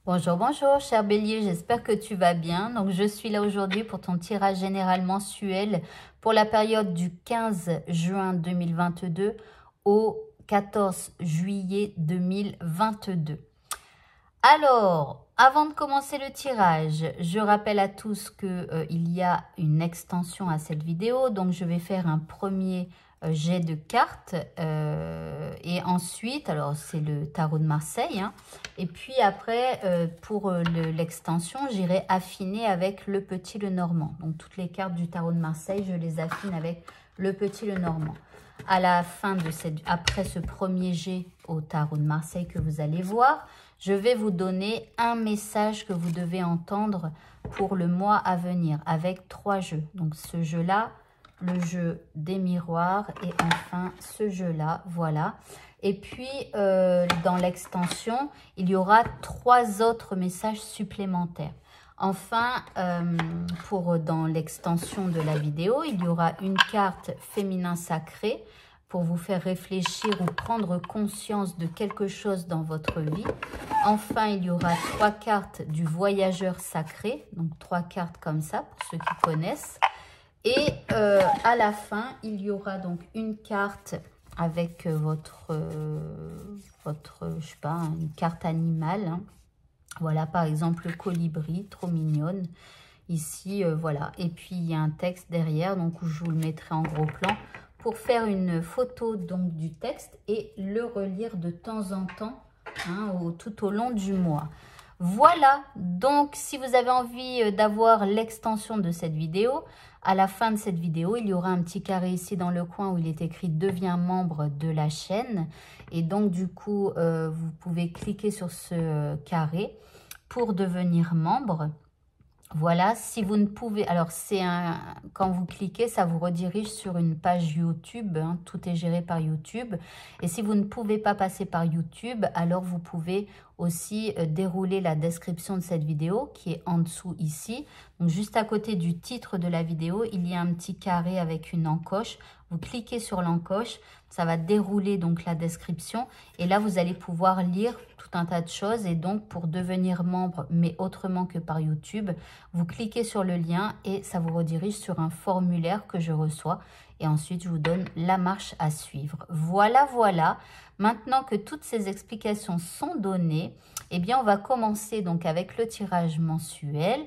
Bonjour, bonjour, cher Bélier, j'espère que tu vas bien. Donc, je suis là aujourd'hui pour ton tirage général mensuel pour la période du 15 juin 2022 au 14 juillet 2022. Alors, avant de commencer le tirage, je rappelle à tous qu'il y a une extension à cette vidéo. Donc, je vais faire un premier jet de cartes. Et ensuite, alors c'est le tarot de Marseille. Hein, et puis après, pour l'extension, j'irai affiner avec le petit Lenormand. Donc, toutes les cartes du tarot de Marseille, je les affine avec le petit Lenormand. À la fin de après ce premier jet au tarot de Marseille que vous allez voir, je vais vous donner un message que vous devez entendre pour le mois à venir avec 3 jeux. Donc ce jeu-là, le jeu des miroirs et enfin ce jeu-là, voilà. Et puis dans l'extension, il y aura 3 autres messages supplémentaires. Enfin, dans l'extension de la vidéo, il y aura une carte féminin sacré pour vous faire réfléchir ou prendre conscience de quelque chose dans votre vie. Enfin, il y aura 3 cartes du voyageur sacré, donc 3 cartes comme ça pour ceux qui connaissent. Et à la fin, il y aura donc une carte avec votre je sais pas, une carte animale. Hein. Voilà, par exemple, le colibri, trop mignonne. Ici, voilà. Et puis, il y a un texte derrière, donc je vous le mettrai en gros plan pour faire une photo donc du texte et le relire de temps en temps, hein, tout au long du mois. Voilà, donc si vous avez envie d'avoir l'extension de cette vidéo, à la fin de cette vidéo, il y aura un petit carré ici dans le coin où il est écrit « Deviens membre de la chaîne ». Et donc du coup, vous pouvez cliquer sur ce carré pour devenir membre. Voilà, si vous ne pouvez... Alors, quand vous cliquez, ça vous redirige sur une page YouTube. Hein, tout est géré par YouTube. Et si vous ne pouvez pas passer par YouTube, alors vous pouvez aussi dérouler la description de cette vidéo qui est en dessous ici. Donc, juste à côté du titre de la vidéo, il y a un petit carré avec une encoche. Vous cliquez sur l'encoche, ça va dérouler donc la description. Et là, vous allez pouvoir lire tout un tas de choses. Et donc, pour devenir membre, mais autrement que par YouTube, vous cliquez sur le lien et ça vous redirige sur un formulaire que je reçois. Et ensuite, je vous donne la marche à suivre. Voilà, voilà. Maintenant que toutes ces explications sont données, eh bien, on va commencer donc avec le tirage mensuel.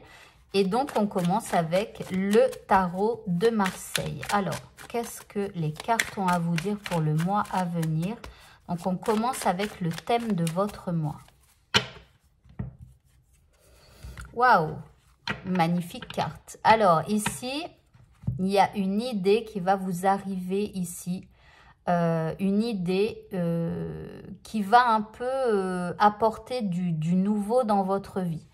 Et donc, on commence avec le tarot de Marseille. Alors, qu'est-ce que les cartes ont à vous dire pour le mois à venir? Donc, on commence avec le thème de votre mois. Waouh! Magnifique carte. Alors, ici, il y a une idée qui va vous arriver ici. Une idée qui va un peu apporter du nouveau dans votre vie.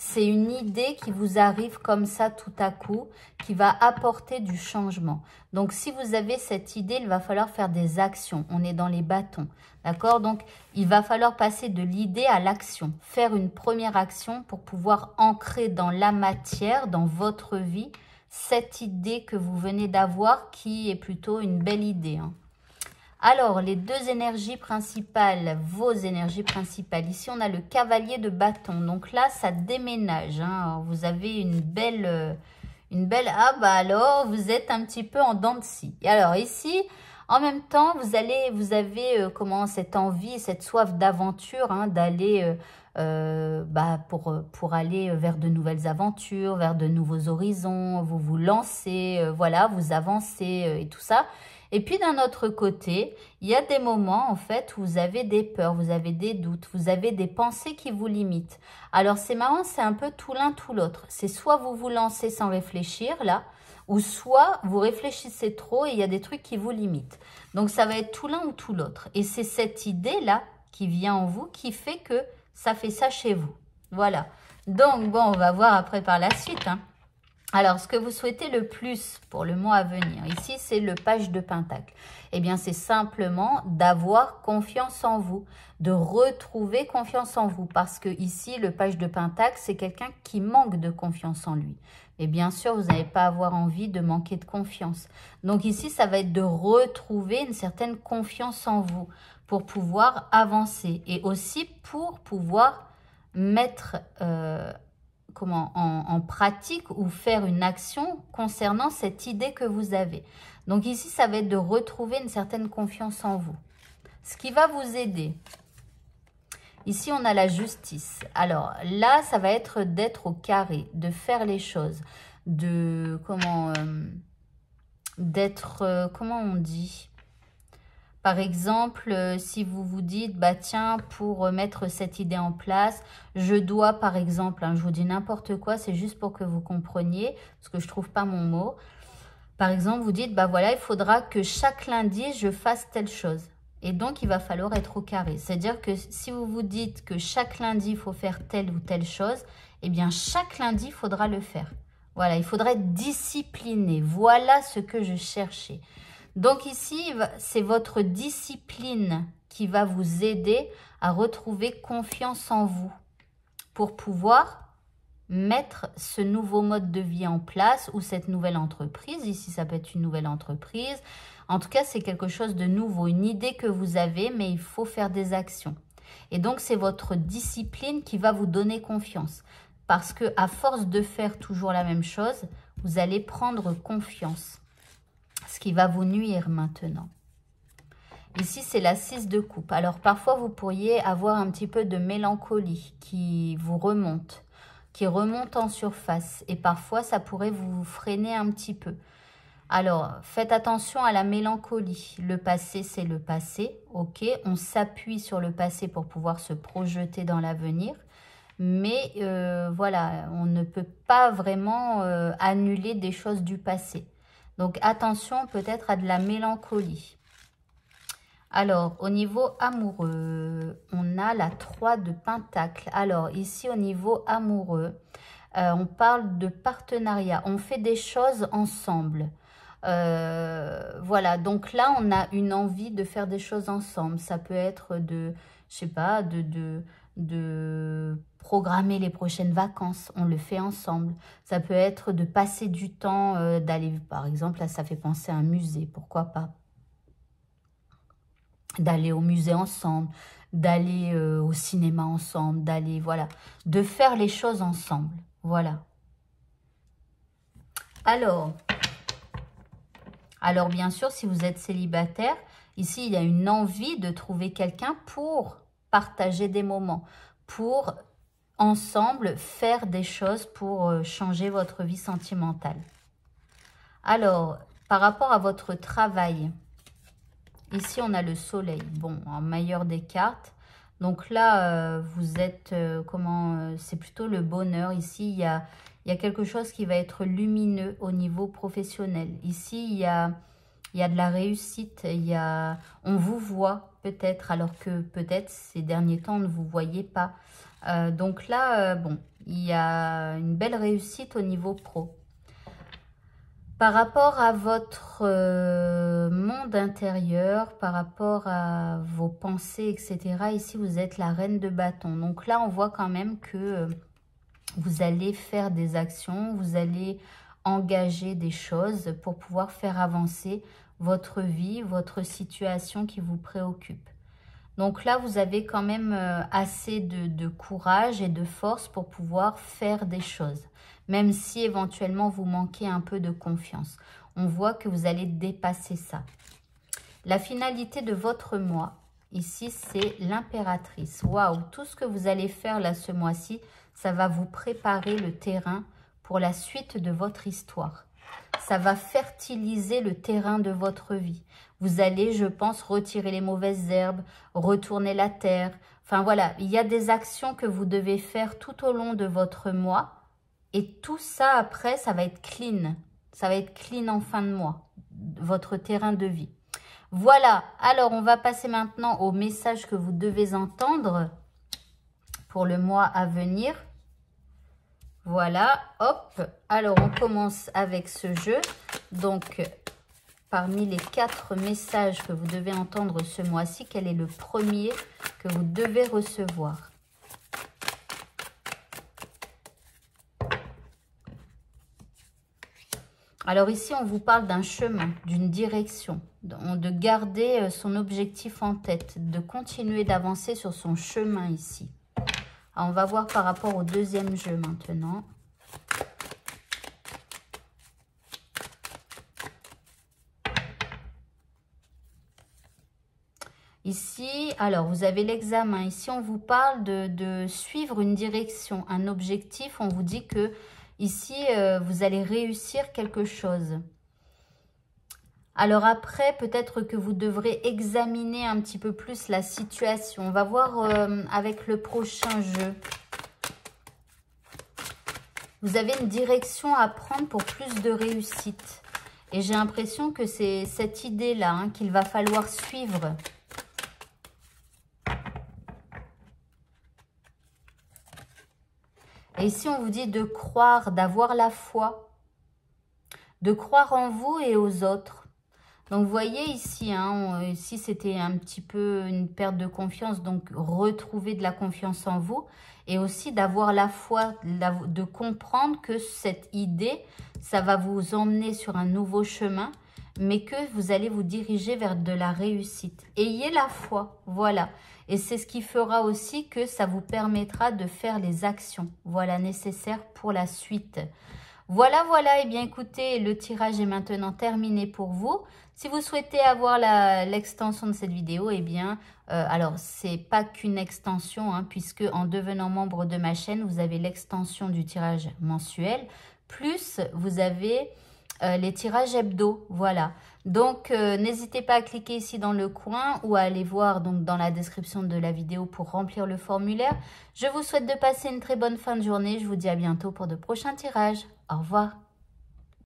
C'est une idée qui vous arrive comme ça tout à coup, qui va apporter du changement. Donc, si vous avez cette idée, il va falloir faire des actions. On est dans les bâtons, d'accord? Donc, il va falloir passer de l'idée à l'action. Faire une première action pour pouvoir ancrer dans la matière, dans votre vie, cette idée que vous venez d'avoir qui est plutôt une belle idée. Hein. Alors, les 2 énergies principales, vos énergies principales. Ici, on a le cavalier de bâton. Donc là, ça déménage. Hein. Vous avez une belle... Ah, bah alors, vous êtes un petit peu en dents de scie. Et alors, ici, en même temps, vous avez cette envie, cette soif d'aventure, hein, d'aller... pour aller vers de nouvelles aventures, vers de nouveaux horizons. Vous vous lancez, voilà, vous avancez et tout ça. Et puis d'un autre côté, il y a des moments en fait où vous avez des peurs, vous avez des doutes, vous avez des pensées qui vous limitent. Alors c'est marrant, c'est un peu tout l'un tout l'autre. C'est soit vous vous lancez sans réfléchir là, ou soit vous réfléchissez trop et il y a des trucs qui vous limitent. Donc ça va être tout l'un ou tout l'autre. Et c'est cette idée-là qui vient en vous qui fait que ça fait ça chez vous. Voilà. Donc bon, on va voir après par la suite, hein. Alors, ce que vous souhaitez le plus pour le mois à venir, ici, c'est le page de Pentacle. Eh bien, c'est simplement d'avoir confiance en vous, de retrouver confiance en vous. Parce que ici, le page de Pentacle, c'est quelqu'un qui manque de confiance en lui. Et bien sûr, vous n'allez pas avoir envie de manquer de confiance. Donc ici, ça va être de retrouver une certaine confiance en vous pour pouvoir avancer. Et aussi pour pouvoir mettre en pratique ou faire une action concernant cette idée que vous avez. Donc ici, ça va être de retrouver une certaine confiance en vous. Ce qui va vous aider. Ici, on a la justice. Alors là, ça va être d'être au carré, de faire les choses, de comment on dit? Par exemple, si vous vous dites, bah tiens, pour mettre cette idée en place, je dois, par exemple, je vous dis n'importe quoi, c'est juste pour que vous compreniez, parce que je trouve pas mon mot. Par exemple, vous dites, bah voilà, il faudra que chaque lundi, je fasse telle chose. Et donc, il va falloir être au carré. C'est-à-dire que si vous vous dites que chaque lundi, il faut faire telle ou telle chose, eh bien, chaque lundi, il faudra le faire. Voilà, il faudra être discipliné. Voilà ce que je cherchais. Donc ici, c'est votre discipline qui va vous aider à retrouver confiance en vous pour pouvoir mettre ce nouveau mode de vie en place ou cette nouvelle entreprise. Ici, ça peut être une nouvelle entreprise. En tout cas, c'est quelque chose de nouveau, une idée que vous avez, mais il faut faire des actions. Et donc, c'est votre discipline qui va vous donner confiance. Parce que à force de faire toujours la même chose, vous allez prendre confiance. Ce qui va vous nuire maintenant. Ici, c'est la 6 de coupe. Alors, parfois, vous pourriez avoir un petit peu de mélancolie qui vous remonte, qui remonte en surface. Et parfois, ça pourrait vous freiner un petit peu. Alors, faites attention à la mélancolie. Le passé, c'est le passé. Ok, on s'appuie sur le passé pour pouvoir se projeter dans l'avenir. Mais voilà, on ne peut pas vraiment annuler des choses du passé. Donc, attention peut-être à de la mélancolie. Alors, au niveau amoureux, on a la 3 de Pentacle. Alors, ici, au niveau amoureux, on parle de partenariat. On fait des choses ensemble. Voilà, donc là, on a une envie de faire des choses ensemble. Ça peut être de, je sais pas, de programmer les prochaines vacances, on le fait ensemble. Ça peut être de passer du temps, d'aller, par exemple, là ça fait penser à un musée, pourquoi pas. D'aller au musée ensemble, d'aller au cinéma ensemble, d'aller, voilà, de faire les choses ensemble, voilà. Alors bien sûr, si vous êtes célibataire, ici il y a une envie de trouver quelqu'un pour partager des moments, pour ensemble faire des choses pour changer votre vie sentimentale. Alors, par rapport à votre travail, ici on a le soleil, bon, en meilleur des cartes. Donc là, vous êtes, c'est plutôt le bonheur. Ici, il y a quelque chose qui va être lumineux au niveau professionnel. Ici, il y a de la réussite, on vous voit peut-être, alors que peut-être ces derniers temps, on ne vous voyait pas. Donc là, bon, il y a une belle réussite au niveau pro. Par rapport à votre monde intérieur, par rapport à vos pensées, etc., ici, vous êtes la reine de bâton. Donc là, on voit quand même que vous allez faire des actions, vous allez engager des choses pour pouvoir faire avancer votre vie, votre situation qui vous préoccupe. Donc là, vous avez quand même assez de courage et de force pour pouvoir faire des choses. Même si éventuellement vous manquez un peu de confiance. On voit que vous allez dépasser ça. La finalité de votre mois, ici, c'est l'impératrice. Waouh, tout ce que vous allez faire là ce mois-ci, ça va vous préparer le terrain pour la suite de votre histoire. Ça va fertiliser le terrain de votre vie. Vous allez, je pense, retirer les mauvaises herbes, retourner la terre. Enfin voilà, il y a des actions que vous devez faire tout au long de votre mois. Et tout ça, après, ça va être clean. Ça va être clean en fin de mois, votre terrain de vie. Voilà, alors on va passer maintenant au message que vous devez entendre pour le mois à venir. Voilà, hop. Alors, on commence avec ce jeu. Donc, parmi les 4 messages que vous devez entendre ce mois-ci, quel est le premier que vous devez recevoir ? Alors ici, on vous parle d'un chemin, d'une direction, de garder son objectif en tête, de continuer d'avancer sur son chemin ici. Alors, on va voir par rapport au deuxième jeu maintenant. Ici, alors, vous avez l'examen. Ici, on vous parle de suivre une direction, un objectif. On vous dit que ici, vous allez réussir quelque chose. Alors après, peut-être que vous devrez examiner un petit peu plus la situation. On va voir avec le prochain jeu. Vous avez une direction à prendre pour plus de réussite. Et j'ai l'impression que c'est cette idée-là qu'il va falloir suivre. Et ici, on vous dit de croire, d'avoir la foi, de croire en vous et aux autres. Donc, vous voyez ici, ici c'était un petit peu une perte de confiance, donc retrouver de la confiance en vous. Et aussi d'avoir la foi, de comprendre que cette idée, ça va vous emmener sur un nouveau chemin, mais que vous allez vous diriger vers de la réussite. Ayez la foi, voilà. Et c'est ce qui fera aussi que ça vous permettra de faire les actions, voilà, nécessaires pour la suite. Voilà, et bien écoutez, le tirage est maintenant terminé pour vous. Si vous souhaitez avoir l'extension de cette vidéo, eh bien, alors c'est pas qu'une extension, puisque en devenant membre de ma chaîne, vous avez l'extension du tirage mensuel, plus vous avez les tirages hebdo, voilà. Donc, n'hésitez pas à cliquer ici dans le coin ou à aller voir donc dans la description de la vidéo pour remplir le formulaire. Je vous souhaite de passer une très bonne fin de journée. Je vous dis à bientôt pour de prochains tirages. Au revoir.